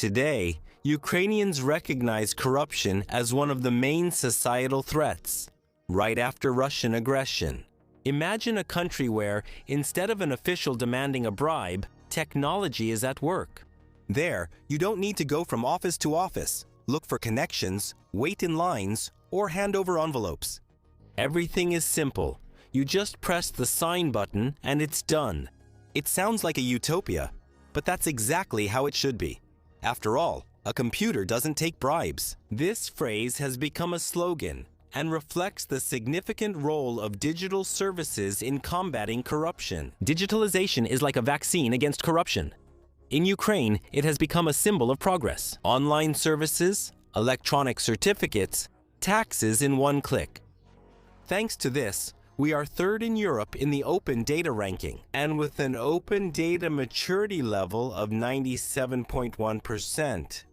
Today, Ukrainians recognize corruption as one of the main societal threats, right after Russian aggression. Imagine a country where, instead of an official demanding a bribe, technology is at work. There, you don't need to go from office to office, look for connections, wait in lines, or hand over envelopes. Everything is simple. You just press the sign button and it's done. It sounds like a utopia, but that's exactly how it should be. After all, a computer doesn't take bribes. This phrase has become a slogan and reflects the significant role of digital services in combating corruption. Digitalization is like a vaccine against corruption. In Ukraine, it has become a symbol of progress. Online services, electronic certificates, taxes in one click. Thanks to this, we are third in Europe in the open data ranking, and with an open data maturity level of 97.1%,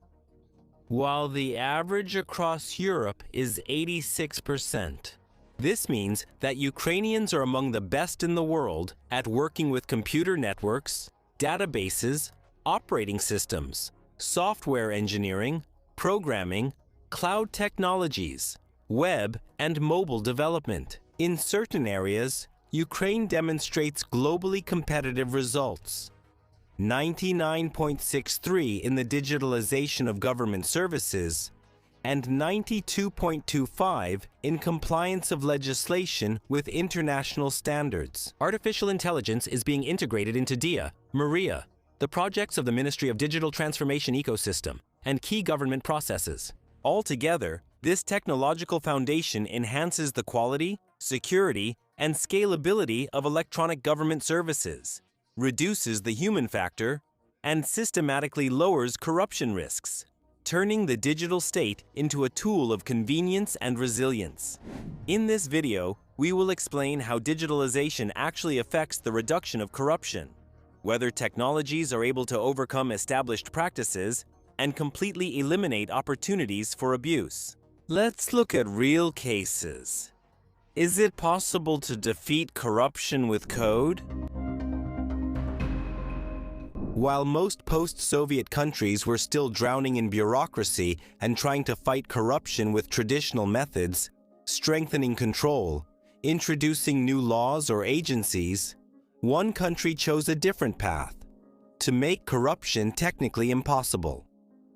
while the average across Europe is 86%. This means that Ukrainians are among the best in the world at working with computer networks, databases, operating systems, software engineering, programming, cloud technologies, web and mobile development. In certain areas, Ukraine demonstrates globally competitive results. 99.63 in the digitalization of government services, and 92.25 in compliance of legislation with international standards. Artificial intelligence is being integrated into DIA, Maria, the projects of the Ministry of Digital Transformation ecosystem, and key government processes. Altogether, this technological foundation enhances the quality, security, and scalability of electronic government services, reduces the human factor, and systematically lowers corruption risks, turning the digital state into a tool of convenience and resilience. In this video, we will explain how digitalization actually affects the reduction of corruption, whether technologies are able to overcome established practices and completely eliminate opportunities for abuse. Let's look at real cases. Is it possible to defeat corruption with code? While most post-Soviet countries were still drowning in bureaucracy and trying to fight corruption with traditional methods, strengthening control, introducing new laws or agencies, one country chose a different path: to make corruption technically impossible.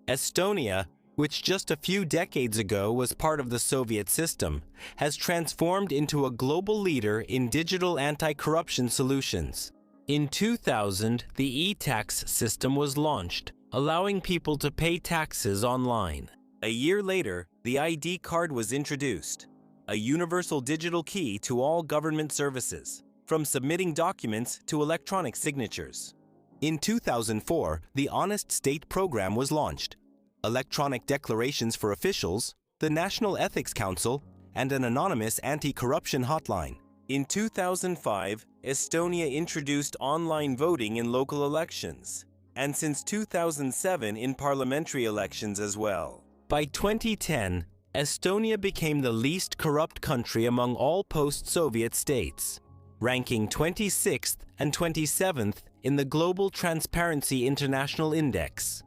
Estonia, which just a few decades ago was part of the Soviet system, has transformed into a global leader in digital anti-corruption solutions. In 2000, the e-tax system was launched, allowing people to pay taxes online. A year later, the ID card was introduced, a universal digital key to all government services, from submitting documents to electronic signatures. In 2004, the Honest State program was launched, electronic declarations for officials, the National Ethics Council, and an anonymous anti-corruption hotline. In 2005, Estonia introduced online voting in local elections, and since 2007 in parliamentary elections as well. By 2010, Estonia became the least corrupt country among all post-Soviet states, ranking 26th and 27th in the Global Transparency International Index.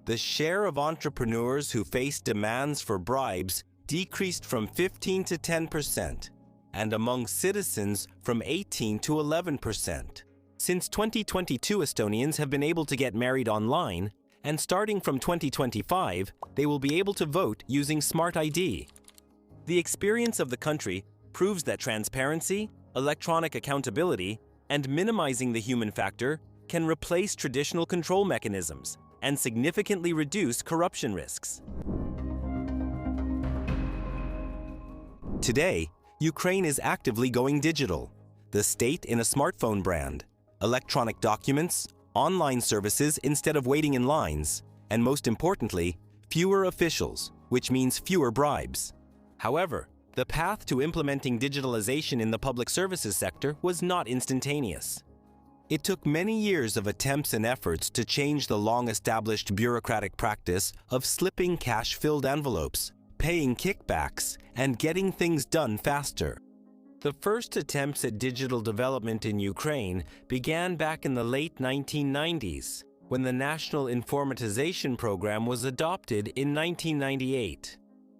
The share of entrepreneurs who faced demands for bribes decreased from 15 to 10%, and among citizens from 18 to 11%. Since 2022, Estonians have been able to get married online, and starting from 2025, they will be able to vote using Smart ID. The experience of the country proves that transparency, electronic accountability, and minimizing the human factor can replace traditional control mechanisms and significantly reduce corruption risks. Today, Ukraine is actively going digital. The state in a smartphone brand, electronic documents, online services instead of waiting in lines, and most importantly, fewer officials, which means fewer bribes. However, the path to implementing digitalization in the public services sector was not instantaneous. It took many years of attempts and efforts to change the long-established bureaucratic practice of slipping cash-filled envelopes, paying kickbacks, and getting things done faster. The first attempts at digital development in Ukraine began back in the late 1990s, when the National Informatization Program was adopted in 1998.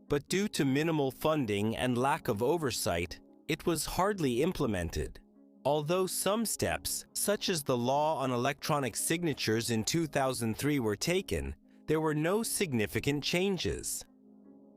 But due to minimal funding and lack of oversight, it was hardly implemented. Although some steps, such as the law on electronic signatures in 2003, were taken, there were no significant changes.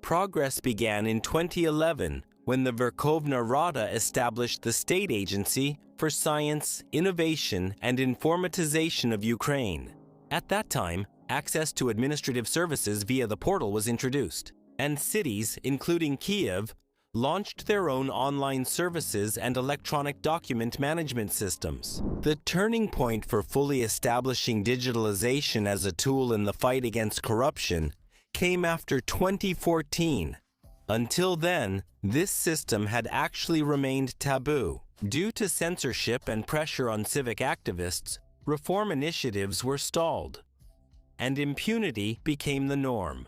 Progress began in 2011 when the Verkhovna Rada established the State Agency for Science, Innovation, and Informatization of Ukraine. At that time, access to administrative services via the portal was introduced, and cities, including Kiev, launched their own online services and electronic document management systems. The turning point for fully establishing digitalization as a tool in the fight against corruption came after 2014. Until then, this system had actually remained taboo. Due to censorship and pressure on civic activists, reform initiatives were stalled, and impunity became the norm.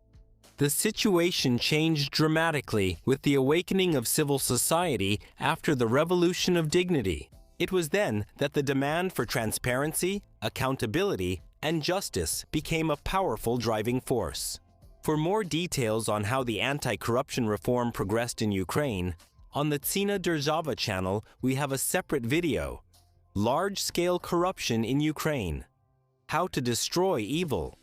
The situation changed dramatically with the awakening of civil society after the Revolution of Dignity. It was then that the demand for transparency, accountability, and justice became a powerful driving force. For more details on how the anti-corruption reform progressed in Ukraine, on the Tsina Derzhava channel we have a separate video, Large-Scale Corruption in Ukraine, How to Destroy Evil.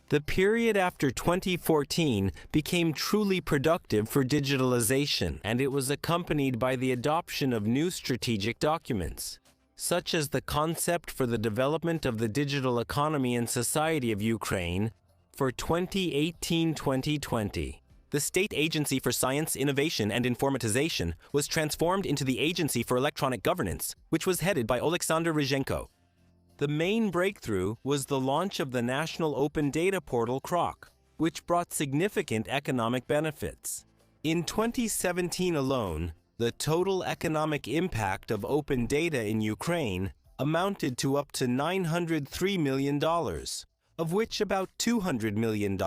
The period after 2014 became truly productive for digitalization, and it was accompanied by the adoption of new strategic documents, such as the Concept for the Development of the Digital Economy and Society of Ukraine for 2018-2020. The State Agency for Science, Innovation, and Informatization was transformed into the Agency for Electronic Governance, which was headed by Oleksandr Ryzhenko. The main breakthrough was the launch of the National Open Data Portal (KROK), which brought significant economic benefits. In 2017 alone, the total economic impact of open data in Ukraine amounted to up to $903 million, of which about $200 million.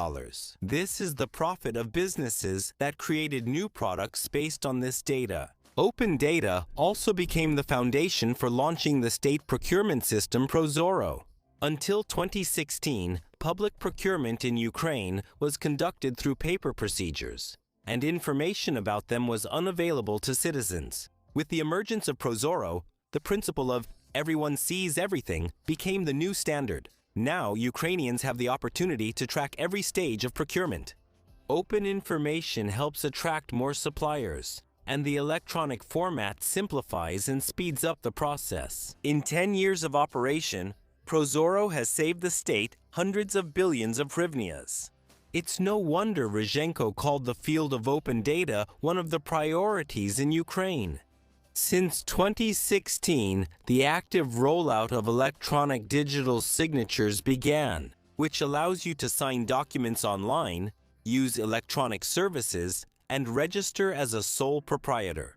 This is the profit of businesses that created new products based on this data. Open data also became the foundation for launching the state procurement system Prozoro. Until 2016, public procurement in Ukraine was conducted through paper procedures, and information about them was unavailable to citizens. With the emergence of Prozoro, the principle of everyone sees everything became the new standard. Now, Ukrainians have the opportunity to track every stage of procurement. Open information helps attract more suppliers, and the electronic format simplifies and speeds up the process. In 10 years of operation, Prozoro has saved the state hundreds of billions of hryvnias. It's no wonder Ryzhenko called the field of open data one of the priorities in Ukraine. Since 2016, the active rollout of electronic digital signatures began, which allows you to sign documents online, use electronic services, and register as a sole proprietor.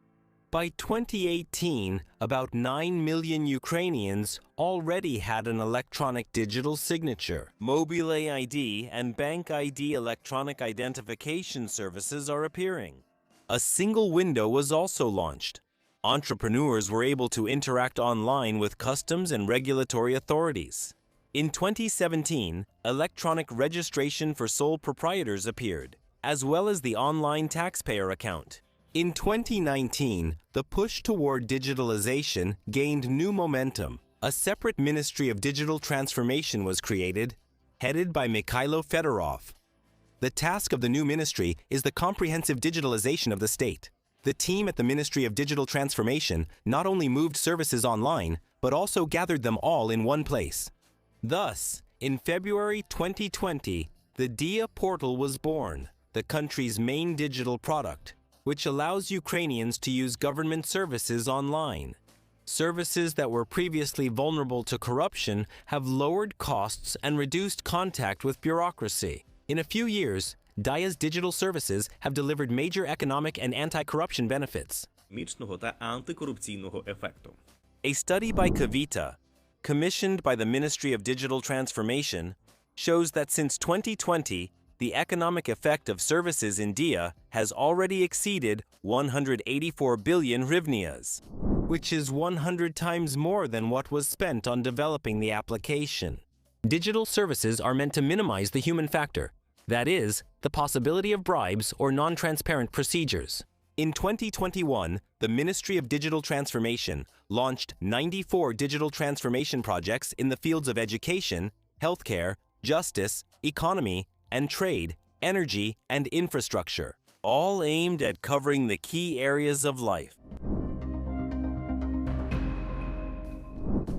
By 2018, about 9 million Ukrainians already had an electronic digital signature. Mobile ID and Bank ID electronic identification services are appearing. A single window was also launched. Entrepreneurs were able to interact online with customs and regulatory authorities. In 2017, electronic registration for sole proprietors appeared, as well as the online taxpayer account. In 2019, the push toward digitalization gained new momentum. A separate Ministry of Digital Transformation was created, headed by Mikhailo Fedorov. The task of the new ministry is the comprehensive digitalization of the state. The team at the Ministry of Digital Transformation not only moved services online, but also gathered them all in one place. Thus, in February 2020, the DIA portal was born, the country's main digital product, which allows Ukrainians to use government services online. Services that were previously vulnerable to corruption have lowered costs and reduced contact with bureaucracy. In a few years, DIA's digital services have delivered major economic and anti-corruption benefits. Та антикорупційного ефекту. A study by Kavita, commissioned by the Ministry of Digital Transformation, shows that since 2020, the economic effect of services in DIA has already exceeded 184 billion hryvnias, which is 100 times more than what was spent on developing the application. Digital services are meant to minimize the human factor, that is, the possibility of bribes or non-transparent procedures. In 2021, the Ministry of Digital Transformation launched 94 digital transformation projects in the fields of education, healthcare, justice, economy, and trade, energy, and infrastructure, all aimed at covering the key areas of life.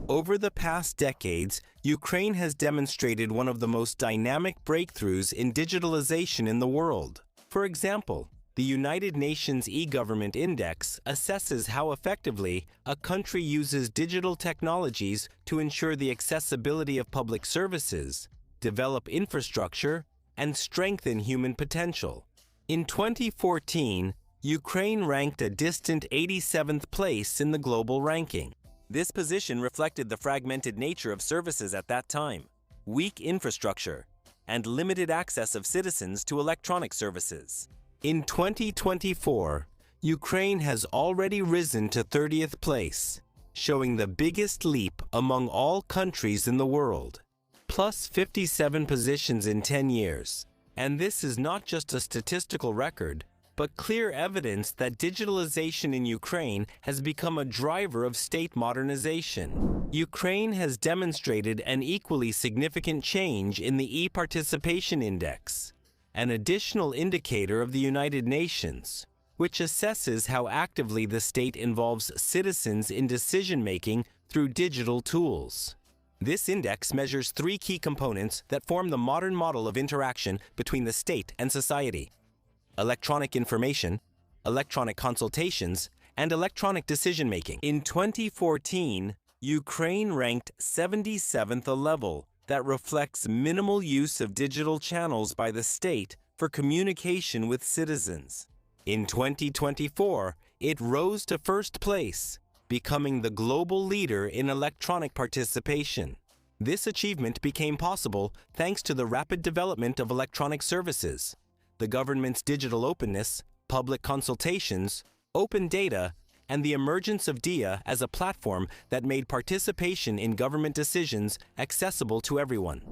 Over the past decades, Ukraine has demonstrated one of the most dynamic breakthroughs in digitalization in the world. For example, the United Nations e-Government Index assesses how effectively a country uses digital technologies to ensure the accessibility of public services, develop infrastructure, and strengthen human potential. In 2014, Ukraine ranked a distant 87th place in the global ranking. This position reflected the fragmented nature of services at that time, weak infrastructure, and limited access of citizens to electronic services. In 2024, Ukraine has already risen to 30th place, showing the biggest leap among all countries in the world, plus 57 positions in 10 years. And this is not just a statistical record, but clear evidence that digitalization in Ukraine has become a driver of state modernization. Ukraine has demonstrated an equally significant change in the e-participation index, an additional indicator of the United Nations, which assesses how actively the state involves citizens in decision-making through digital tools. This index measures three key components that form the modern model of interaction between the state and society: electronic information, electronic consultations, and electronic decision-making. In 2014, Ukraine ranked 77th, a level that reflects minimal use of digital channels by the state for communication with citizens. In 2024, it rose to first place, becoming the global leader in electronic participation. This achievement became possible thanks to the rapid development of electronic services, the government's digital openness, public consultations, open data, and the emergence of DIA as a platform that made participation in government decisions accessible to everyone.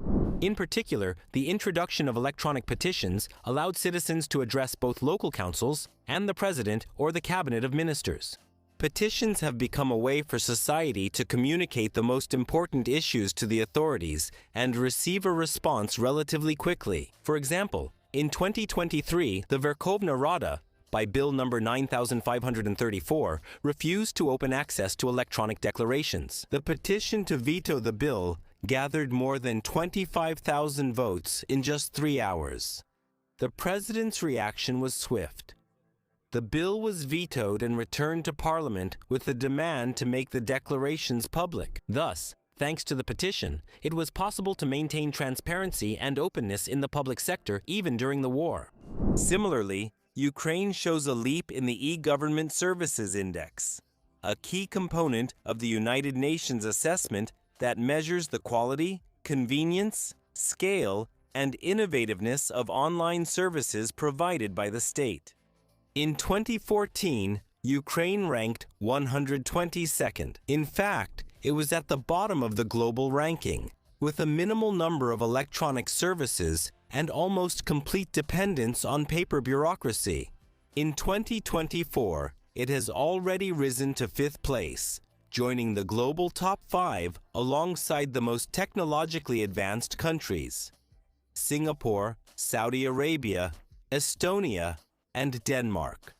In particular, the introduction of electronic petitions allowed citizens to address both local councils and the president or the cabinet of ministers. Petitions have become a way for society to communicate the most important issues to the authorities and receive a response relatively quickly. For example, in 2023, the Verkhovna Rada, by Bill number 9534, refused to open access to electronic declarations. The petition to veto the bill gathered more than 25,000 votes in just 3 hours. The president's reaction was swift. The bill was vetoed and returned to Parliament with the demand to make the declarations public. Thus, thanks to the petition, it was possible to maintain transparency and openness in the public sector even during the war. Similarly, Ukraine shows a leap in the e-Government Services Index, a key component of the United Nations assessment that measures the quality, convenience, scale, and innovativeness of online services provided by the state. In 2014, Ukraine ranked 122nd. In fact, it was at the bottom of the global ranking, with a minimal number of electronic services and almost complete dependence on paper bureaucracy. In 2024, it has already risen to 5th place, joining the global top 5 alongside the most technologically advanced countries: Singapore, Saudi Arabia, Estonia, and Denmark.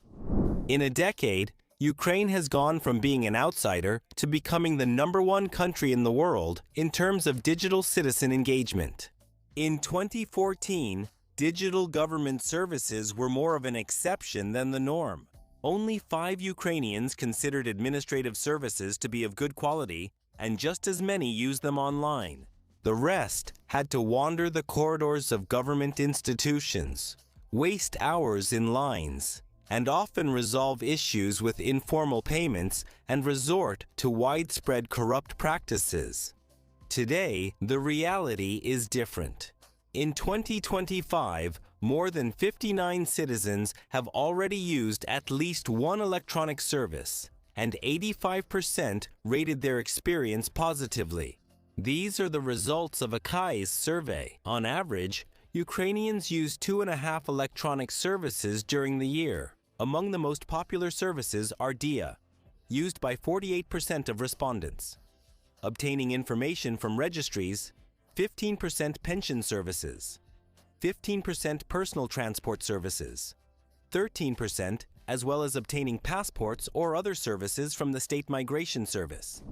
In a decade, Ukraine has gone from being an outsider to becoming the #1 country in the world in terms of digital citizen engagement. In 2014, digital government services were more of an exception than the norm. Only 5 Ukrainians considered administrative services to be of good quality, and just as many used them online. The rest had to wander the corridors of government institutions, waste hours in lines, and often resolve issues with informal payments and resort to widespread corrupt practices. Today, the reality is different. In 2025, more than 59 citizens have already used at least one electronic service, and 85% rated their experience positively. These are the results of a KAI's survey. On average, Ukrainians use 2.5 electronic services during the year. Among the most popular services are DIA, used by 48% of respondents. Obtaining information from registries, 15% pension services, 15% personal transport services, 13%, as well as obtaining passports or other services from the State Migration Service.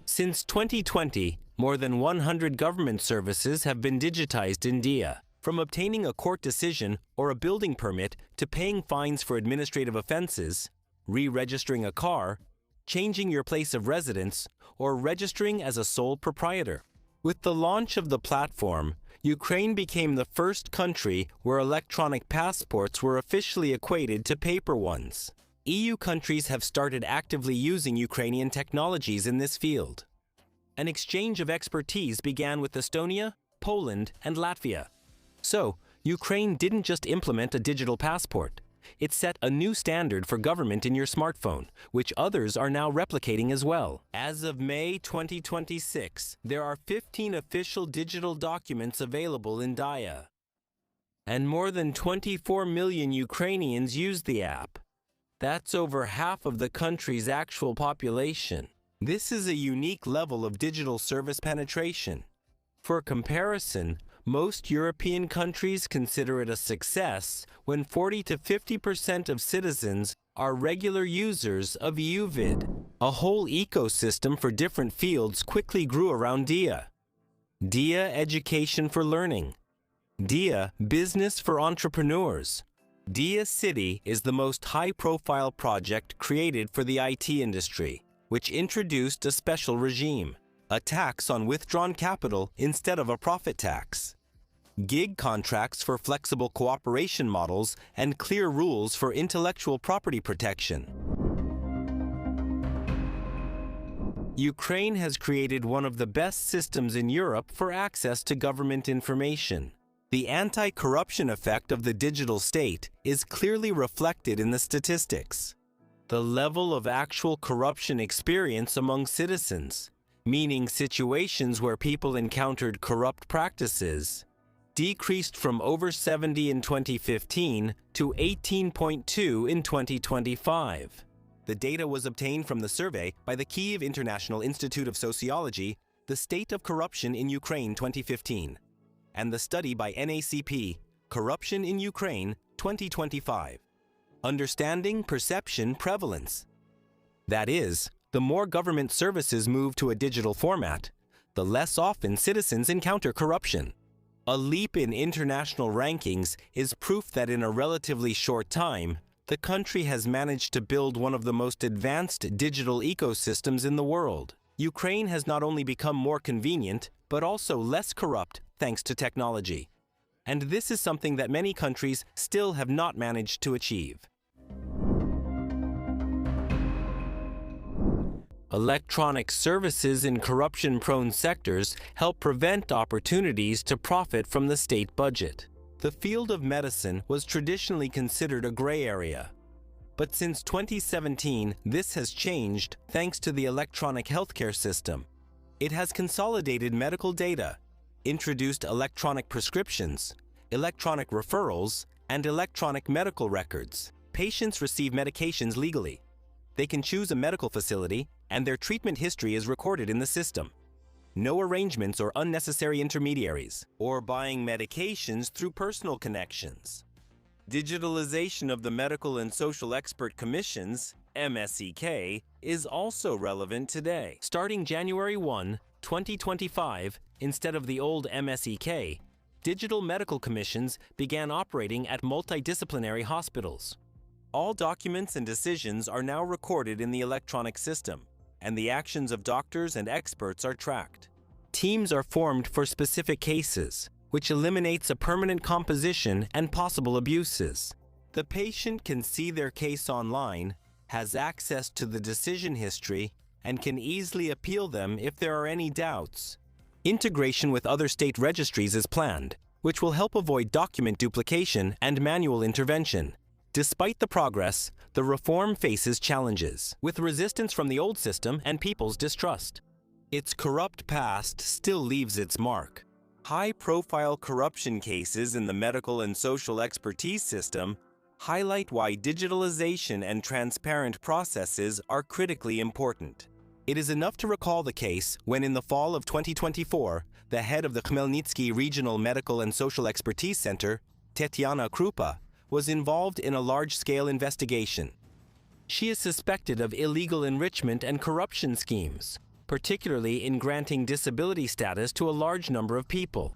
Since 2020, more than 100 government services have been digitized in DIA. From obtaining a court decision or a building permit to paying fines for administrative offenses, re-registering a car, changing your place of residence, or registering as a sole proprietor. With the launch of the platform, Ukraine became the first country where electronic passports were officially equated to paper ones. EU countries have started actively using Ukrainian technologies in this field. An exchange of expertise began with Estonia, Poland, and Latvia. So, Ukraine didn't just implement a digital passport. It set a new standard for government in your smartphone, which others are now replicating as well. As of May 2026, there are 15 official digital documents available in DIA. And more than 24 million Ukrainians use the app. That's over half of the country's actual population. This is a unique level of digital service penetration. For comparison, most European countries consider it a success when 40 to 50% of citizens are regular users of UVID. A whole ecosystem for different fields quickly grew around DIA. DIA Education for Learning, DIA Business for Entrepreneurs. DIA City is the most high-profile project created for the IT industry, which introduced a special regime, a tax on withdrawn capital instead of a profit tax, gig contracts for flexible cooperation models, and clear rules for intellectual property protection. Ukraine has created one of the best systems in Europe for access to government information. The anti-corruption effect of the digital state is clearly reflected in the statistics. The level of actual corruption experience among citizens, meaning situations where people encountered corrupt practices, decreased from over 70 in 2015 to 18.2 in 2025. The data was obtained from the survey by the Kyiv International Institute of Sociology, The State of Corruption in Ukraine 2015, and the study by NACP, Corruption in Ukraine 2025. Understanding Perception Prevalence. That is, the more government services move to a digital format, the less often citizens encounter corruption. A leap in international rankings is proof that in a relatively short time, the country has managed to build one of the most advanced digital ecosystems in the world. Ukraine has not only become more convenient, but also less corrupt thanks to technology. And this is something that many countries still have not managed to achieve. Electronic services in corruption-prone sectors help prevent opportunities to profit from the state budget. The field of medicine was traditionally considered a gray area. But since 2017, this has changed thanks to the electronic healthcare system. It has consolidated medical data, introduced electronic prescriptions, electronic referrals, and electronic medical records. Patients receive medications legally. They can choose a medical facility, and their treatment history is recorded in the system. No arrangements or unnecessary intermediaries, or buying medications through personal connections. Digitalization of the Medical and Social Expert Commissions, MSEK, is also relevant today. Starting January 1, 2025, instead of the old MSEK, digital medical commissions began operating at multidisciplinary hospitals. All documents and decisions are now recorded in the electronic system, and the actions of doctors and experts are tracked. Teams are formed for specific cases, which eliminates a permanent composition and possible abuses. The patient can see their case online, has access to the decision history, and can easily appeal them if there are any doubts. Integration with other state registries is planned, which will help avoid document duplication and manual intervention. Despite the progress, the reform faces challenges, with resistance from the old system and people's distrust. Its corrupt past still leaves its mark. High-profile corruption cases in the medical and social expertise system highlight why digitalization and transparent processes are critically important. It is enough to recall the case when, in the fall of 2024, the head of the Khmelnytsky Regional Medical and Social Expertise Center, Tetiana Krupa, was involved in a large-scale investigation. She is suspected of illegal enrichment and corruption schemes, particularly in granting disability status to a large number of people.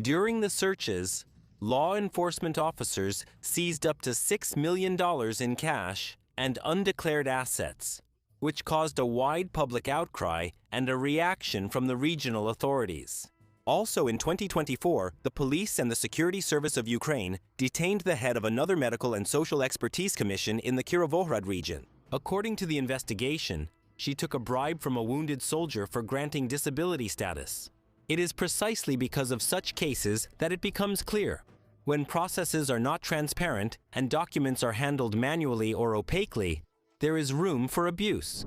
During the searches, law enforcement officers seized up to $6 million in cash and undeclared assets, which caused a wide public outcry and a reaction from the regional authorities. Also in 2024, the police and the Security Service of Ukraine detained the head of another medical and social expertise commission in the Kirovohrad region. According to the investigation, she took a bribe from a wounded soldier for granting disability status. It is precisely because of such cases that it becomes clear: when processes are not transparent and documents are handled manually or opaquely, there is room for abuse.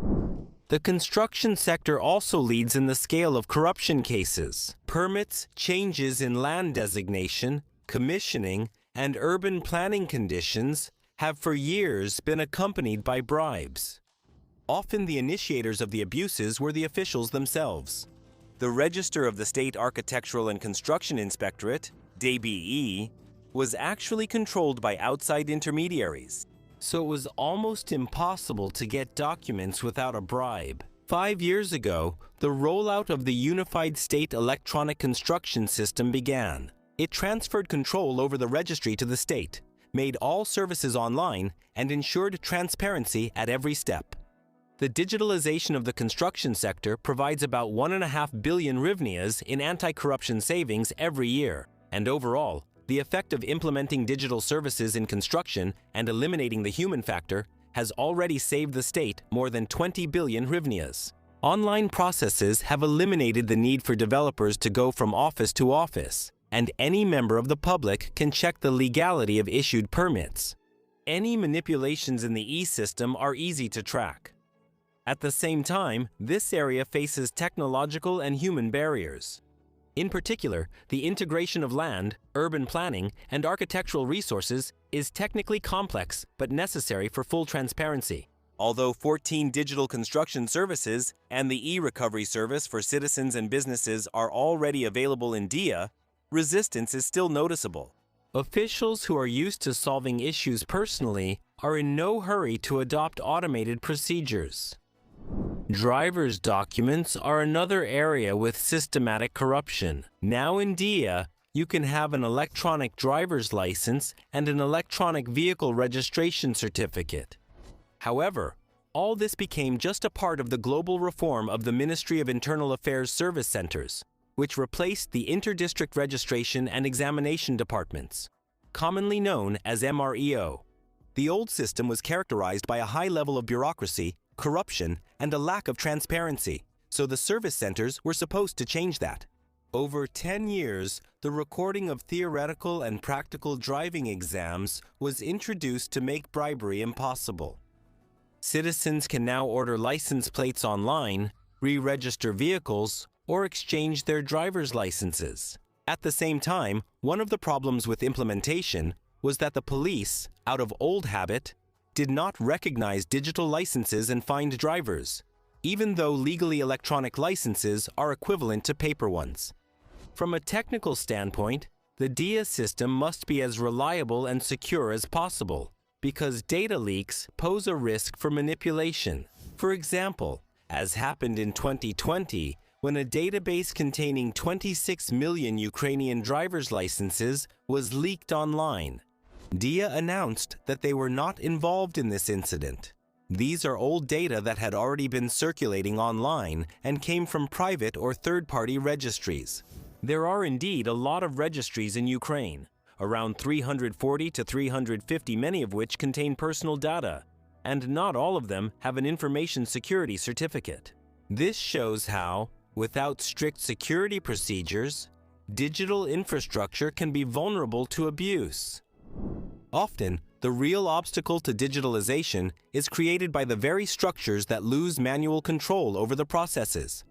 The construction sector also leads in the scale of corruption cases. Permits, changes in land designation, commissioning, and urban planning conditions have for years been accompanied by bribes. Often the initiators of the abuses were the officials themselves. The Register of the State Architectural and Construction Inspectorate, DBE, was actually controlled by outside intermediaries, so it was almost impossible to get documents without a bribe. 5 years ago, the rollout of the Unified State Electronic Construction System began. It transferred control over the registry to the state, made all services online, and ensured transparency at every step. The digitalization of the construction sector provides about 1.5 billion hryvnias in anti-corruption savings every year, and overall, the effect of implementing digital services in construction and eliminating the human factor has already saved the state more than 20 billion hryvnias. Online processes have eliminated the need for developers to go from office to office, and any member of the public can check the legality of issued permits. Any manipulations in the e-system are easy to track. At the same time, this area faces technological and human barriers. In particular, the integration of land, urban planning, and architectural resources is technically complex but necessary for full transparency. Although 14 digital construction services and the e-recovery service for citizens and businesses are already available in DIA, resistance is still noticeable. Officials who are used to solving issues personally are in no hurry to adopt automated procedures. Driver's documents are another area with systematic corruption. Now in DIA, you can have an electronic driver's license and an electronic vehicle registration certificate. However, all this became just a part of the global reform of the Ministry of Internal Affairs Service Centers, which replaced the Inter-District Registration and Examination Departments, commonly known as MREO. The old system was characterized by a high level of bureaucracy, corruption, and a lack of transparency, so the service centers were supposed to change that. Over 10 years, the recording of theoretical and practical driving exams was introduced to make bribery impossible. Citizens can now order license plates online, re-register vehicles, or exchange their driver's licenses. At the same time, one of the problems with implementation was that the police, out of old habit, did not recognize digital licenses and find drivers, even though legally electronic licenses are equivalent to paper ones. From a technical standpoint, the DIA system must be as reliable and secure as possible, because data leaks pose a risk for manipulation. For example, as happened in 2020, when a database containing 26 million Ukrainian driver's licenses was leaked online. DIA announced that they were not involved in this incident. These are old data that had already been circulating online and came from private or third-party registries. There are indeed a lot of registries in Ukraine, around 340 to 350, many of which contain personal data, and not all of them have an information security certificate. This shows how, without strict security procedures, digital infrastructure can be vulnerable to abuse. Often, the real obstacle to digitalization is created by the very structures that lose manual control over the processes.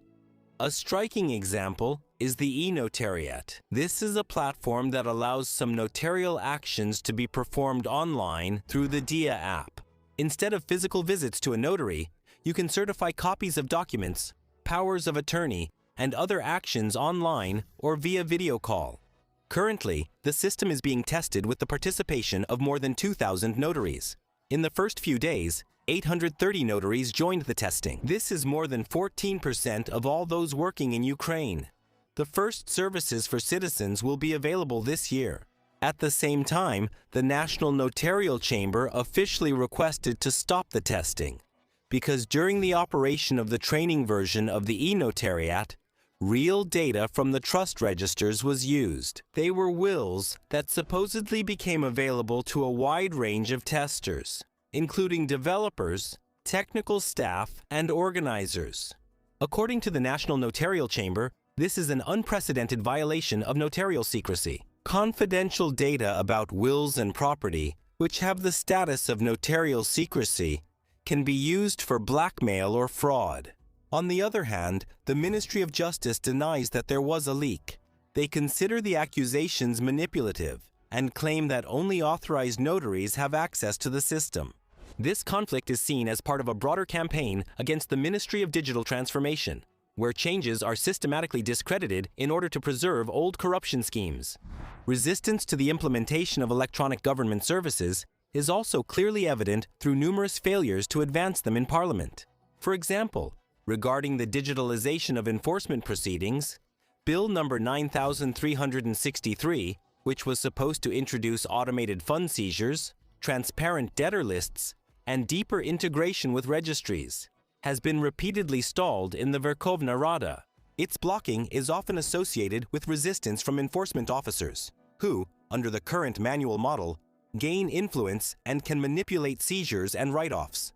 A striking example is the e-notariat. This is a platform that allows some notarial actions to be performed online through the DIA app. Instead of physical visits to a notary, you can certify copies of documents, powers of attorney, and other actions online or via video call. Currently, the system is being tested with the participation of more than 2,000 notaries. In the first few days, 830 notaries joined the testing. This is more than 14% of all those working in Ukraine. The first services for citizens will be available this year. At the same time, the National Notarial Chamber officially requested to stop the testing, because during the operation of the training version of the e-notariat, real data from the trust registers was used. They were wills that supposedly became available to a wide range of testers, including developers, technical staff, and organizers. According to the National Notarial Chamber, this is an unprecedented violation of notarial secrecy. Confidential data about wills and property, which have the status of notarial secrecy, can be used for blackmail or fraud. On the other hand, the Ministry of Justice denies that there was a leak. They consider the accusations manipulative and claim that only authorized notaries have access to the system. This conflict is seen as part of a broader campaign against the Ministry of Digital Transformation, where changes are systematically discredited in order to preserve old corruption schemes. Resistance to the implementation of electronic government services is also clearly evident through numerous failures to advance them in Parliament. For example, regarding the digitalization of enforcement proceedings, Bill number 9363, which was supposed to introduce automated fund seizures, transparent debtor lists, and deeper integration with registries, has been repeatedly stalled in the Verkhovna Rada. Its blocking is often associated with resistance from enforcement officers, who, under the current manual model, gain influence and can manipulate seizures and write-offs.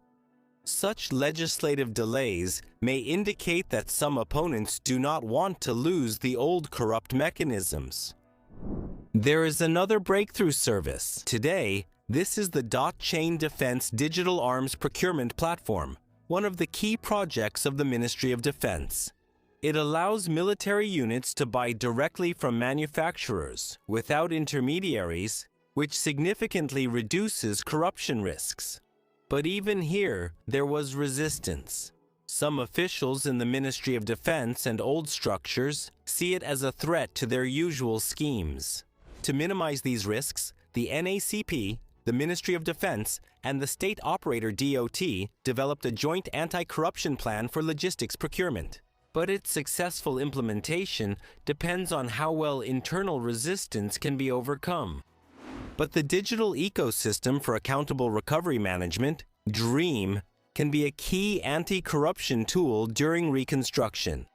Such legislative delays may indicate that some opponents do not want to lose the old corrupt mechanisms. There is another breakthrough service. Today, this is the Chain Defense Digital Arms Procurement Platform, one of the key projects of the Ministry of Defense. It allows military units to buy directly from manufacturers without intermediaries, which significantly reduces corruption risks. But even here, there was resistance. Some officials in the Ministry of Defense and old structures see it as a threat to their usual schemes. To minimize these risks, the NACP, the Ministry of Defense, and the state operator DOT developed a joint anti-corruption plan for logistics procurement. But its successful implementation depends on how well internal resistance can be overcome. But the digital ecosystem for accountable recovery management, DREAM, can be a key anti-corruption tool during reconstruction.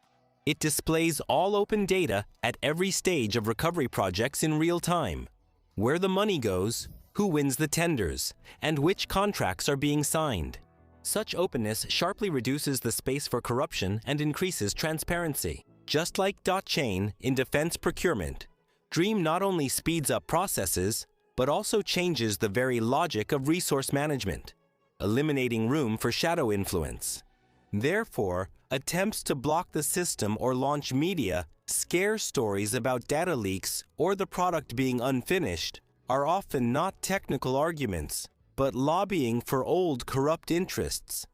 It displays all open data at every stage of recovery projects in real time: where the money goes, who wins the tenders, and which contracts are being signed. Such openness sharply reduces the space for corruption and increases transparency. Just like .chain in defense procurement, DREAM not only speeds up processes, but also changes the very logic of resource management, eliminating room for shadow influence. Therefore, attempts to block the system or launch media, scare stories about data leaks or the product being unfinished are often not technical arguments, but lobbying for old corrupt interests.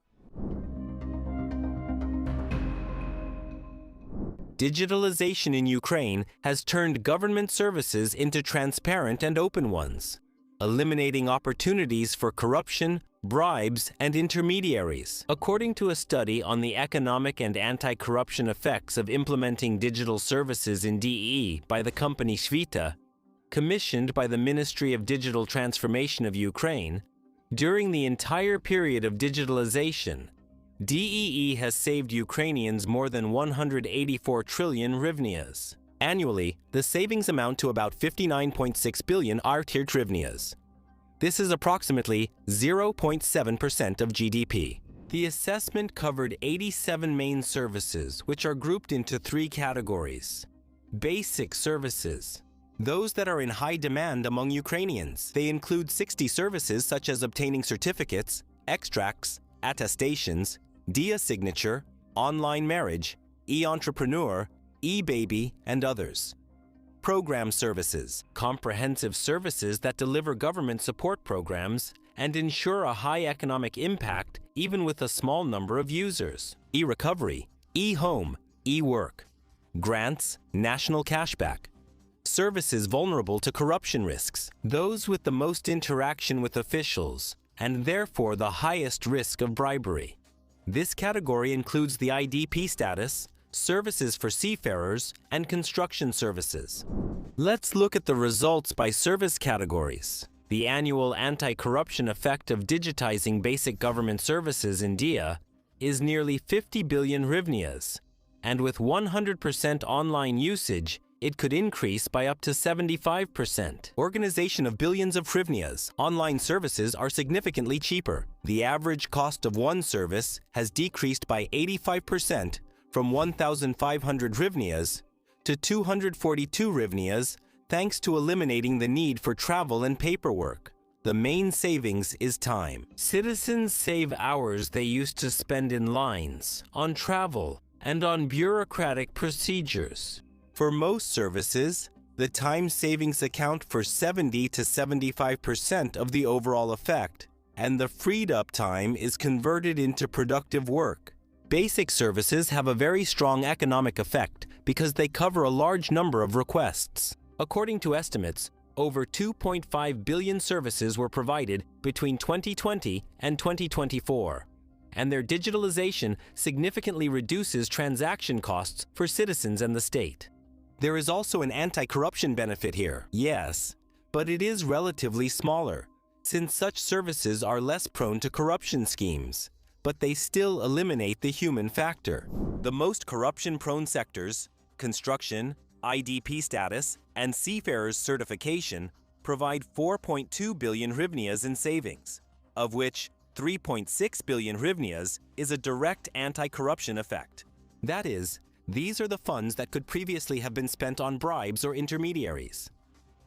Digitalization in Ukraine has turned government services into transparent and open ones, eliminating opportunities for corruption, bribes, and intermediaries. According to a study on the economic and anti-corruption effects of implementing digital services in DEE by the company Svita, commissioned by the Ministry of Digital Transformation of Ukraine, during the entire period of digitalization, DEE has saved Ukrainians more than 184 trillion hryvnias. Annually, the savings amount to about 59.6 billion hryvnias. This is approximately 0.7% of GDP. The assessment covered 87 main services, which are grouped into 3 categories. Basic services, those that are in high demand among Ukrainians. They include 60 services such as obtaining certificates, extracts, attestations, DIA signature, online marriage, e-entrepreneur, e-baby, and others. Program services, Comprehensive services that deliver government support programs and ensure a high economic impact even with a small number of users. e-recovery, e-home, e-work. Grants, national cashback. Services vulnerable to corruption risks, those with the most interaction with officials, and therefore the highest risk of bribery. This category includes the IDP status, services for seafarers, and construction services. Let's look at the results by service categories. The annual anti-corruption effect of digitizing basic government services in India is nearly 50 billion hryvnias, and with 100% online usage, it could increase by up to 75%. Organization of billions of hryvnias. Online services are significantly cheaper. The average cost of one service has decreased by 85% from 1,500 hryvnias to 242 hryvnias, thanks to eliminating the need for travel and paperwork. The main savings is time. Citizens save hours they used to spend in lines, on travel, and on bureaucratic procedures. For most services, the time savings account for 70 to 75% of the overall effect, and the freed up time is converted into productive work. Basic services have a very strong economic effect because they cover a large number of requests. According to estimates, over 2.5 billion services were provided between 2020 and 2024, and their digitalization significantly reduces transaction costs for citizens and the state. There is also an anti-corruption benefit here, yes, but it is relatively smaller, since such services are less prone to corruption schemes, but they still eliminate the human factor. The most corruption-prone sectors, construction, IDP status, and seafarers certification, provide 4.2 billion hryvnias in savings, of which 3.6 billion hryvnias is a direct anti-corruption effect. That is, these are the funds that could previously have been spent on bribes or intermediaries.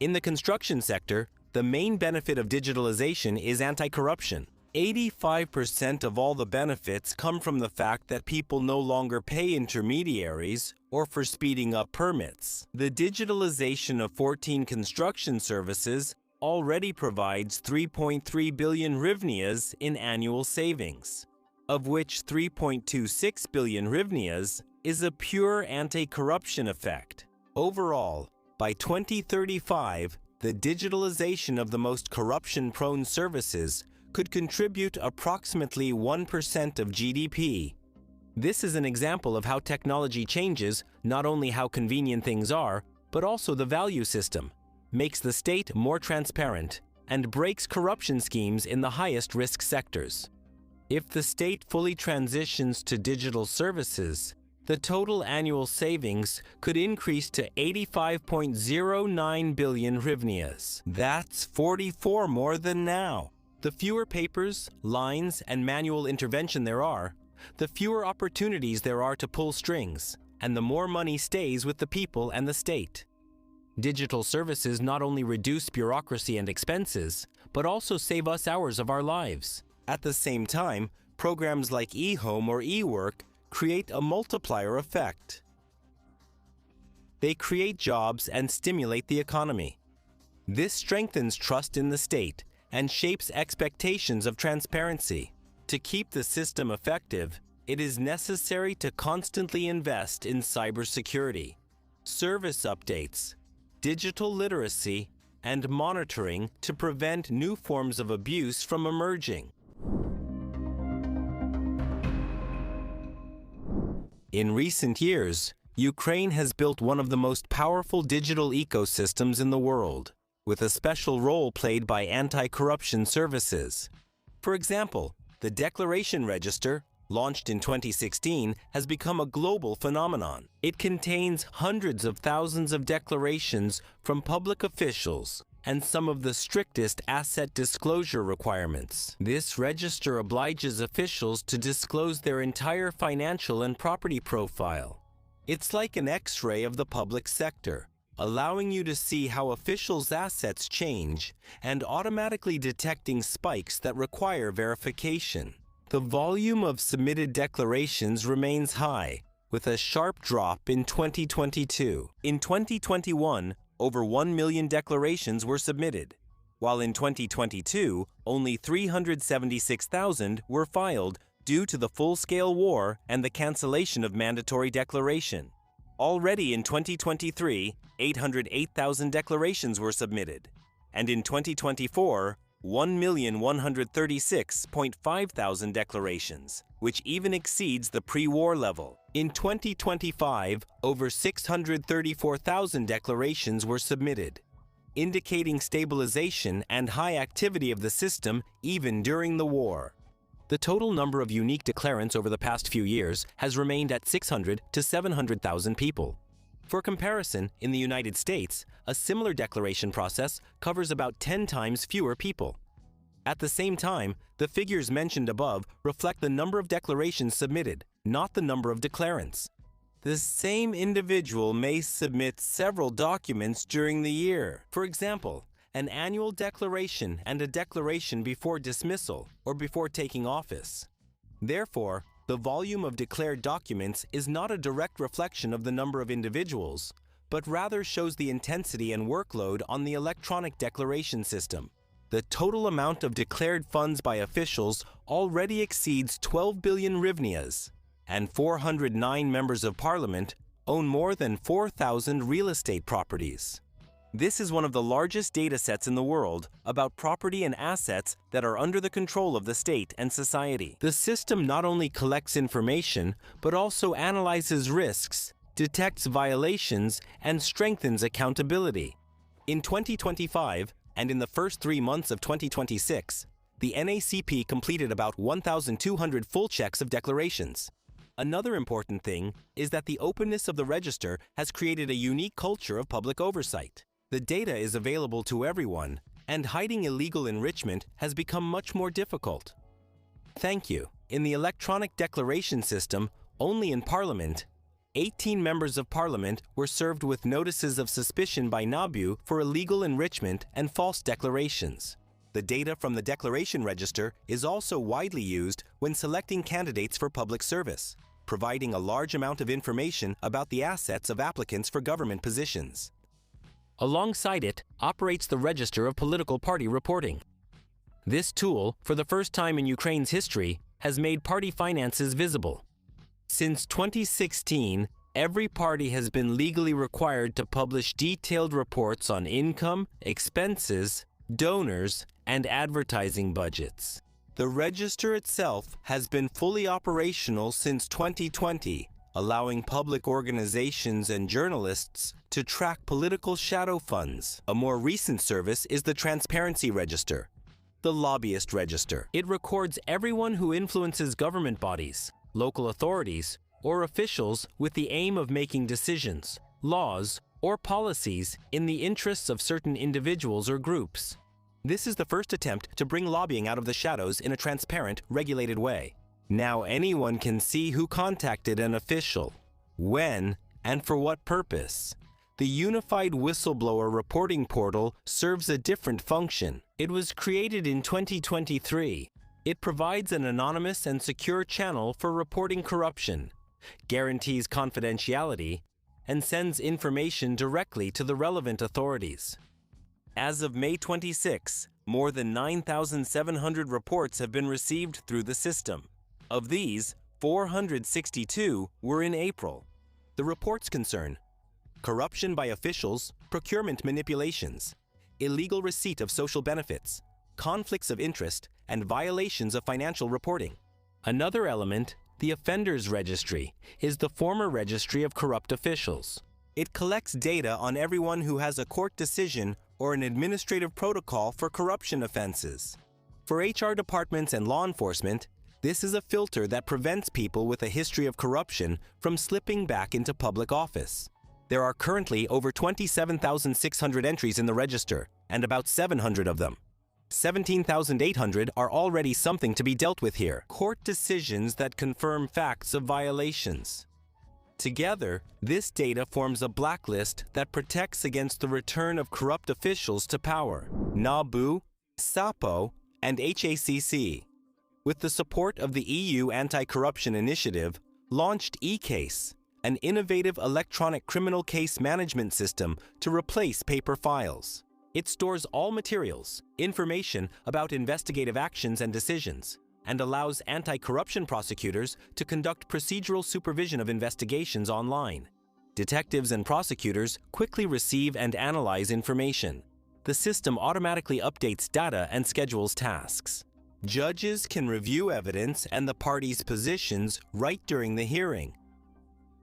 In the construction sector, the main benefit of digitalization is anti-corruption. 85% of all the benefits come from the fact that people no longer pay intermediaries or for speeding up permits. The digitalization of 14 construction services already provides 3.3 billion hryvnias in annual savings, of which 3.26 billion hryvnias is a pure anti-corruption effect. Overall, by 2035, the digitalization of the most corruption-prone services could contribute approximately 1% of GDP. This is an example of how technology changes not only how convenient things are, but also the value system, makes the state more transparent, and breaks corruption schemes in the highest risk sectors. If the state fully transitions to digital services, the total annual savings could increase to 85.09 billion hryvnias. That's 44 more than now. The fewer papers, lines, and manual intervention there are, the fewer opportunities there are to pull strings, and the more money stays with the people and the state. Digital services not only reduce bureaucracy and expenses, but also save us hours of our lives. At the same time, programs like e-home or e-work create a multiplier effect. They create jobs and stimulate the economy. This strengthens trust in the state and shapes expectations of transparency. To keep the system effective, it is necessary to constantly invest in cybersecurity, service updates, digital literacy, and monitoring to prevent new forms of abuse from emerging. In recent years, Ukraine has built one of the most powerful digital ecosystems in the world, with a special role played by anti-corruption services. For example, the Declaration Register, launched in 2016, has become a global phenomenon. It contains hundreds of thousands of declarations from public officials and some of the strictest asset disclosure requirements. This register obliges officials to disclose their entire financial and property profile. It's like an X-ray of the public sector, allowing you to see how officials' assets change and automatically detecting spikes that require verification. The volume of submitted declarations remains high, with a sharp drop in 2022. In 2021, over 1 million declarations were submitted, while in 2022, only 376,000 were filed due to the full-scale war and the cancellation of mandatory declaration. Already in 2023, 808,000 declarations were submitted, and in 2024, 1,136.5 thousand declarations, which even exceeds the pre-war level. In 2025, over 634,000 declarations were submitted, indicating stabilization and high activity of the system even during the war. The total number of unique declarants over the past few years has remained at 600 to 700,000 people. For comparison, in the United States, a similar declaration process covers about 10 times fewer people. At the same time, the figures mentioned above reflect the number of declarations submitted, not the number of declarants. The same individual may submit several documents during the year. For example, an annual declaration and a declaration before dismissal or before taking office. Therefore, the volume of declared documents is not a direct reflection of the number of individuals, but rather shows the intensity and workload on the electronic declaration system. The total amount of declared funds by officials already exceeds 12 billion hryvnias, and 409 members of parliament own more than 4,000 real estate properties. This is one of the largest data sets in the world about property and assets that are under the control of the state and society. The system not only collects information, but also analyzes risks, detects violations, and strengthens accountability. In 2025, and in the first 3 months of 2026, the NACP completed about 1,200 full checks of declarations. Another important thing is that the openness of the register has created a unique culture of public oversight. The data is available to everyone, and hiding illegal enrichment has become much more difficult. Thank you. In the electronic declaration system, only in Parliament, 18 members of Parliament were served with notices of suspicion by NABU for illegal enrichment and false declarations. The data from the declaration register is also widely used when selecting candidates for public service, providing a large amount of information about the assets of applicants for government positions. Alongside it operates the Register of Political Party Reporting. This tool, for the first time in Ukraine's history, has made party finances visible. Since 2016, every party has been legally required to publish detailed reports on income, expenses, donors, and advertising budgets. The register itself has been fully operational since 2020, allowing public organizations and journalists to track political shadow funds. A more recent service is the Transparency Register, the Lobbyist Register. It records everyone who influences government bodies, local authorities, or officials with the aim of making decisions, laws, or policies in the interests of certain individuals or groups. This is the first attempt to bring lobbying out of the shadows in a transparent, regulated way. Now anyone can see who contacted an official, when, and for what purpose. The Unified Whistleblower Reporting Portal serves a different function. It was created in 2023. It provides an anonymous and secure channel for reporting corruption, guarantees confidentiality, and sends information directly to the relevant authorities. As of May 26, more than 9,700 reports have been received through the system. Of these, 462 were in April. The reports concern corruption by officials, procurement manipulations, illegal receipt of social benefits, conflicts of interest, and violations of financial reporting. Another element, the Offenders Registry, is the former registry of corrupt officials. It collects data on everyone who has a court decision or an administrative protocol for corruption offenses. For HR departments and law enforcement, this is a filter that prevents people with a history of corruption from slipping back into public office. There are currently over 27,600 entries in the register, and about 700 of them. 17,800 are already something to be dealt with here. Court decisions that confirm facts of violations. Together, this data forms a blacklist that protects against the return of corrupt officials to power. NABU, SAPO, and HACC, with the support of the EU Anti-Corruption Initiative, launched eCase, an innovative electronic criminal case management system to replace paper files. It stores all materials, information about investigative actions and decisions, and allows anti-corruption prosecutors to conduct procedural supervision of investigations online. Detectives and prosecutors quickly receive and analyze information. The system automatically updates data and schedules tasks. Judges can review evidence and the parties' positions right during the hearing.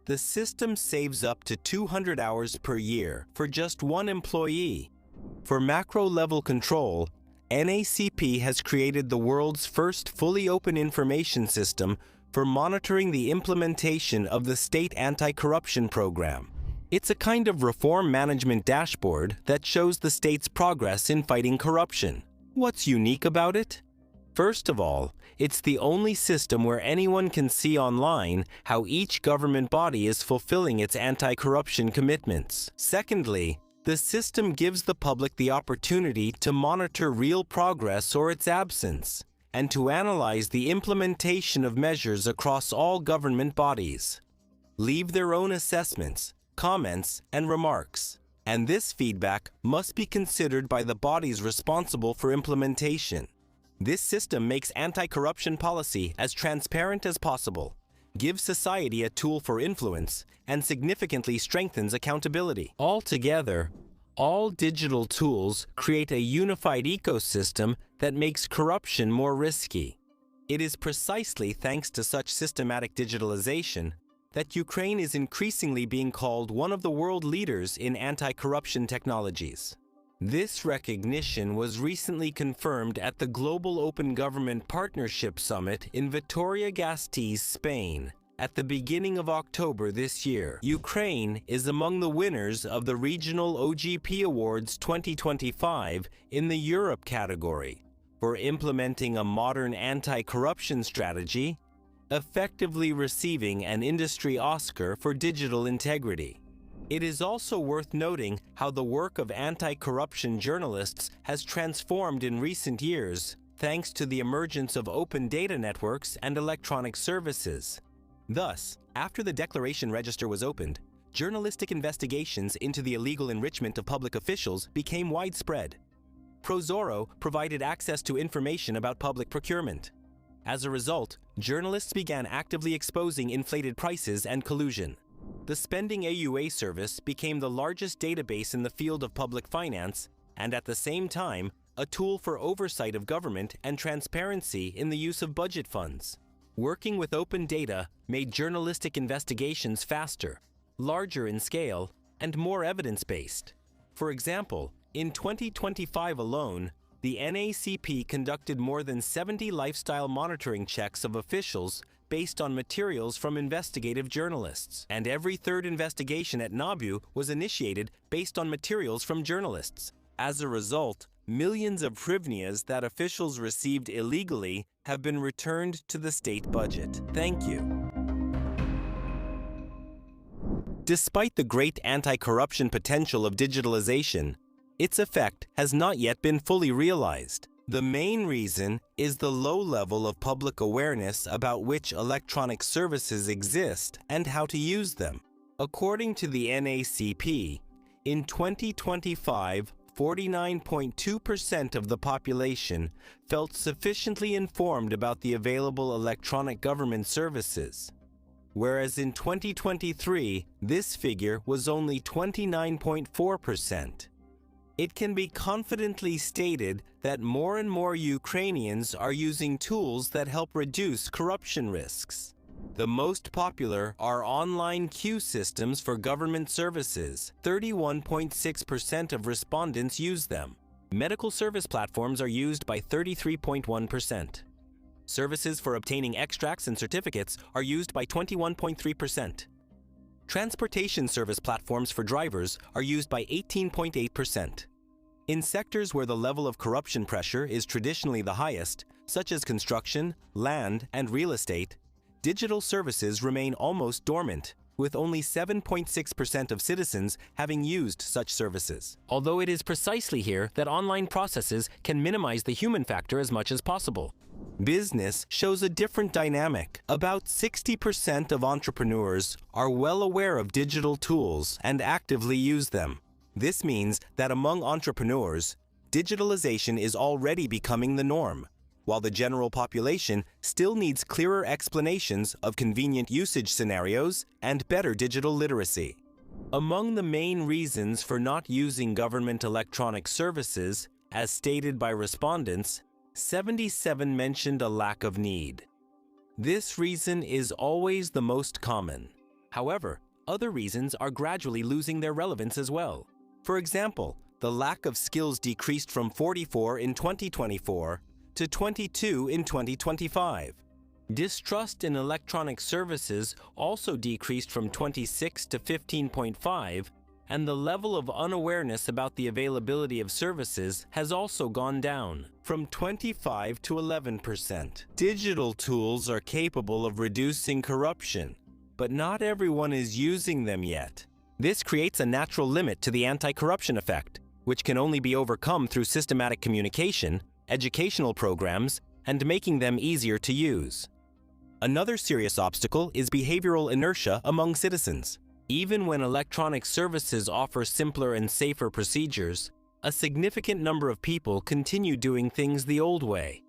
The system saves up to 200 hours per year for just one employee. For macro-level control, NACP has created the world's first fully open information system for monitoring the implementation of the state anti-corruption program. It's a kind of reform management dashboard that shows the state's progress in fighting corruption. What's unique about it? First of all, it's the only system where anyone can see online how each government body is fulfilling its anti-corruption commitments. Secondly, the system gives the public the opportunity to monitor real progress or its absence, and to analyze the implementation of measures across all government bodies. Leave their own assessments, comments, and remarks, and this feedback must be considered by the bodies responsible for implementation. This system makes anti-corruption policy as transparent as possible, gives society a tool for influence, and significantly strengthens accountability. Altogether, all digital tools create a unified ecosystem that makes corruption more risky. It is precisely thanks to such systematic digitalization that Ukraine is increasingly being called one of the world leaders in anti-corruption technologies. This recognition was recently confirmed at the Global Open Government Partnership Summit in Vitoria-Gasteiz, Spain, at the beginning of October this year. Ukraine is among the winners of the Regional OGP Awards 2025 in the Europe category for implementing a modern anti-corruption strategy, effectively receiving an industry Oscar for digital integrity. It is also worth noting how the work of anti-corruption journalists has transformed in recent years thanks to the emergence of open data networks and electronic services. Thus, after the declaration register was opened, journalistic investigations into the illegal enrichment of public officials became widespread. Prozoro provided access to information about public procurement. As a result, journalists began actively exposing inflated prices and collusion. The Spending AUA service became the largest database in the field of public finance and at the same time, a tool for oversight of government and transparency in the use of budget funds. Working with open data made journalistic investigations faster, larger in scale, and more evidence-based. For example, in 2025 alone, the NACP conducted more than 70 lifestyle monitoring checks of officials based on materials from investigative journalists. And every third investigation at NABU was initiated based on materials from journalists. As a result, millions of hryvnias that officials received illegally have been returned to the state budget. Thank you. Despite the great anti-corruption potential of digitalization, its effect has not yet been fully realized. The main reason is the low level of public awareness about which electronic services exist and how to use them. According to the NACP, in 2025, 49.2% of the population felt sufficiently informed about the available electronic government services, whereas in 2023, this figure was only 29.4%. It can be confidently stated that more and more Ukrainians are using tools that help reduce corruption risks. The most popular are online queue systems for government services. 31.6% of respondents use them. Medical service platforms are used by 33.1%. Services for obtaining extracts and certificates are used by 21.3%. Transportation service platforms for drivers are used by 18.8%. In sectors where the level of corruption pressure is traditionally the highest, such as construction, land, and real estate, digital services remain almost dormant, with only 7.6% of citizens having used such services. Although it is precisely here that online processes can minimize the human factor as much as possible. Business shows a different dynamic. About 60% of entrepreneurs are well aware of digital tools and actively use them. This means that among entrepreneurs, digitalization is already becoming the norm, while the general population still needs clearer explanations of convenient usage scenarios and better digital literacy. Among the main reasons for not using government electronic services, as stated by respondents, 77 mentioned a lack of need. This reason is always the most common. However, other reasons are gradually losing their relevance as well. For example, the lack of skills decreased from 44 in 2024 to 22 in 2025. Distrust in electronic services also decreased from 26 to 15.5, and the level of unawareness about the availability of services has also gone down, from 25 to 11%. Digital tools are capable of reducing corruption, but not everyone is using them yet. This creates a natural limit to the anti-corruption effect, which can only be overcome through systematic communication, educational programs, and making them easier to use. Another serious obstacle is behavioral inertia among citizens. Even when electronic services offer simpler and safer procedures, a significant number of people continue doing things the old way.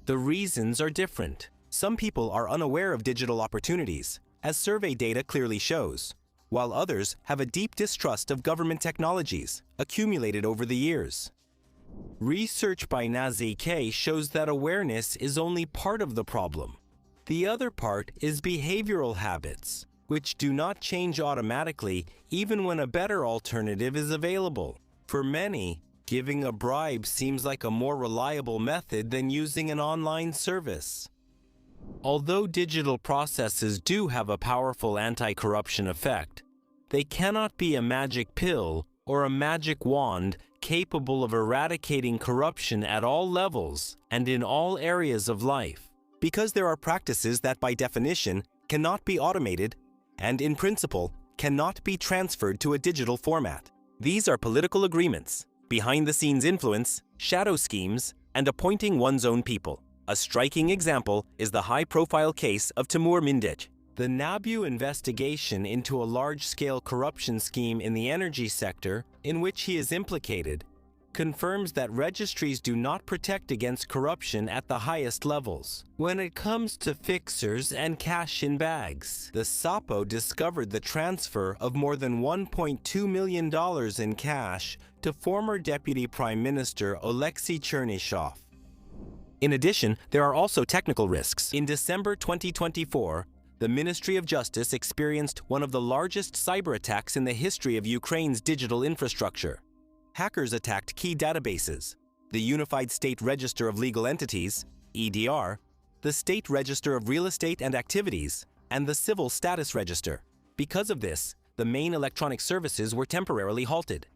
The reasons are different. Some people are unaware of digital opportunities, as survey data clearly shows, while others have a deep distrust of government technologies accumulated over the years. Research by NAZK shows that awareness is only part of the problem. The other part is behavioral habits, which do not change automatically even when a better alternative is available. For many, giving a bribe seems like a more reliable method than using an online service. Although digital processes do have a powerful anti-corruption effect, they cannot be a magic pill or a magic wand capable of eradicating corruption at all levels and in all areas of life, because there are practices that by definition cannot be automated and in principle cannot be transferred to a digital format. These are political agreements, behind-the-scenes influence, shadow schemes, and appointing one's own people. A striking example is the high-profile case of Timur Mindich. The NABU investigation into a large-scale corruption scheme in the energy sector in which he is implicated confirms that registries do not protect against corruption at the highest levels. When it comes to fixers and cash in bags, the SAPO discovered the transfer of more than $1.2 million in cash to former Deputy Prime Minister Oleksiy Chernyshov. In addition, there are also technical risks. In December 2024, the Ministry of Justice experienced one of the largest cyber attacks in the history of Ukraine's digital infrastructure. Hackers attacked key databases, the Unified State Register of Legal Entities, EDR, the State Register of Real Estate and Activities, and the Civil Status Register. Because of this, the main electronic services were temporarily halted.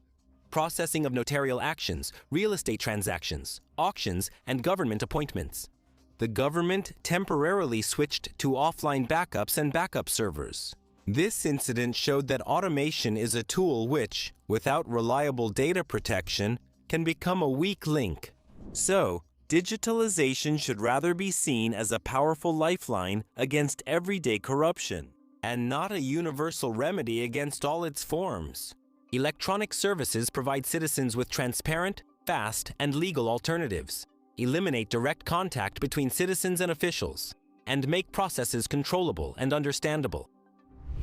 Processing of notarial actions, real estate transactions, auctions, and government appointments. The government temporarily switched to offline backups and backup servers. This incident showed that automation is a tool which, without reliable data protection, can become a weak link. So, digitalization should rather be seen as a powerful lifeline against everyday corruption, and not a universal remedy against all its forms. Electronic services provide citizens with transparent, fast, and legal alternatives, eliminate direct contact between citizens and officials, and make processes controllable and understandable.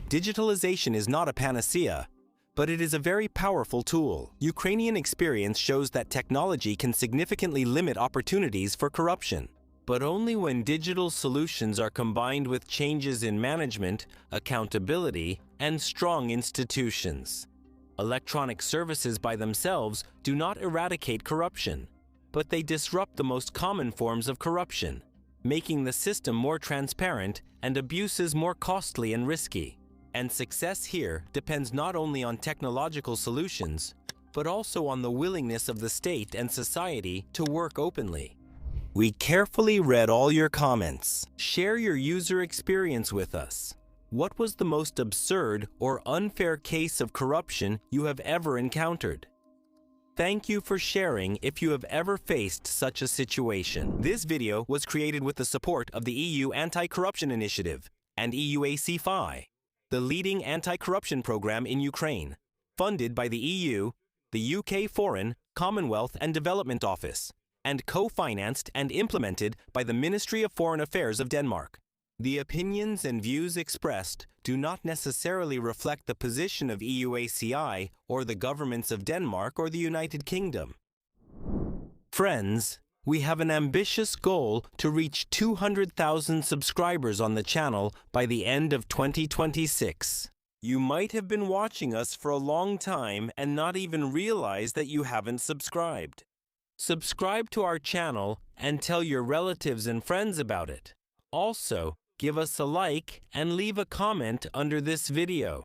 Digitalization is not a panacea, but it is a very powerful tool. Ukrainian experience shows that technology can significantly limit opportunities for corruption, but only when digital solutions are combined with changes in management, accountability, and strong institutions. Electronic services by themselves do not eradicate corruption, but they disrupt the most common forms of corruption, making the system more transparent and abuses more costly and risky. And success here depends not only on technological solutions, but also on the willingness of the state and society to work openly. We carefully read all your comments. Share your user experience with us. What was the most absurd or unfair case of corruption you have ever encountered? Thank you for sharing if you have ever faced such a situation. This video was created with the support of the EU Anti-Corruption Initiative and EUAC-FI, the leading anti-corruption program in Ukraine, funded by the EU, the UK Foreign, Commonwealth and Development Office, and co-financed and implemented by the Ministry of Foreign Affairs of Denmark. The opinions and views expressed do not necessarily reflect the position of EUACI or the governments of Denmark or the United Kingdom. Friends, we have an ambitious goal to reach 200,000 subscribers on the channel by the end of 2026. You might have been watching us for a long time and not even realize that you haven't subscribed. Subscribe to our channel and tell your relatives and friends about it. Also, give us a like and leave a comment under this video.